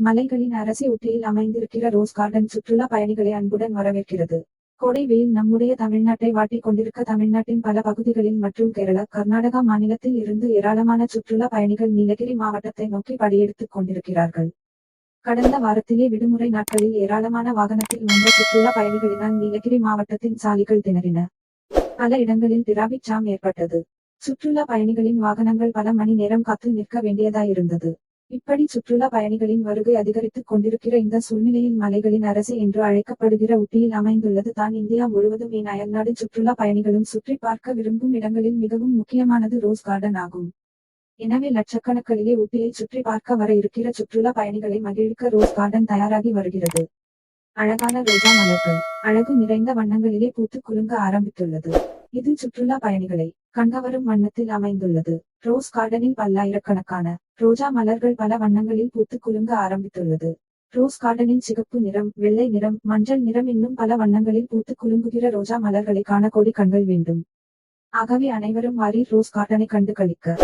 மலைகளின் அரசி ஊட்டியில் அமைந்திருக்கிற rose garden சுற்றுலா பயணிகளை அன்புடன் வரவேற்கிறது. கோடை வெயில் நம்முடைய தமிழ்நாட்டை வாட்டிக் கொண்டிருக்க தமிழ்நாட்டின் பல பகுதிகளில் மற்றும் கேரளா, கர்நாடகா மாநிலத்தில் இருந்து ஏராளமான சுற்றுலா பயணிகள் நீலகிரி மாவட்டத்தை நோக்கி படியெடுத்துக் கொண்டிருக்கிறார்கள். கடந்த வாரத்திலே விடுமுறை நாட்களில் ஏராளமான வாகனத்தில் வந்த சுற்றுலா பயணிகளினால் நீலகிரி மாவட்டத்தின் சாலைகள் திணறின. பல இடங்களில் டிராபிக் ஜாம் ஏற்பட்டது. சுற்றுலா பயணிகளின் வாகனங்கள் பல மணி நேரம் காத்து நிற்க வேண்டியதாயிருந்தது. இப்படி சுற்றுலா பயணிகளின் வருகை அதிகரித்துக் கொண்டிருக்கிற இந்த சூழ்நிலையில் மலைகளின் அரசி என்று அழைக்கப்படுகிற ஊட்டியில் அமைந்துள்ளது தான் இந்தியா முழுவதும் ஏன் அயல்நாடு சுற்றுலா பயணிகளும் சுற்றி பார்க்க விரும்பும் இடங்களில் மிகவும் முக்கியமானது ரோஸ் கார்டன் ஆகும். எனவே லட்சக்கணக்கிலே ஊட்டியை சுற்றி பார்க்க வர இருக்கிற சுற்றுலா பயணிகளை மகிழ்விக்க ரோஸ் கார்டன் தயாராகி வருகிறது. அழகான ரோஜா மலர்கள் அழகு நிறைந்த வண்ணங்களிலே பூத்து குலுங்க ஆரம்பித்துள்ளது. இது சுற்றுலா பயணிகளை கண்கவரும் வண்ணத்தில் அமைந்துள்ளது. ரோஸ் கார்டனில் பல்லாயிரக்கணக்கான ரோஜா மலர்கள் பல வண்ணங்களில் பூத்து குலுங்க ஆரம்பித்துள்ளது. ரோஸ் கார்டனில் சிகப்பு நிறம், வெள்ளை நிறம், மஞ்சள் நிறம் இன்னும் பல வண்ணங்களில் பூத்து குலுங்குகிற ரோஜா மலர்களை காண கோடி கண்கள் வேண்டும். ஆகவே அனைவரும் வாரீர் ரோஸ் கார்டனை கண்டு களிக்க.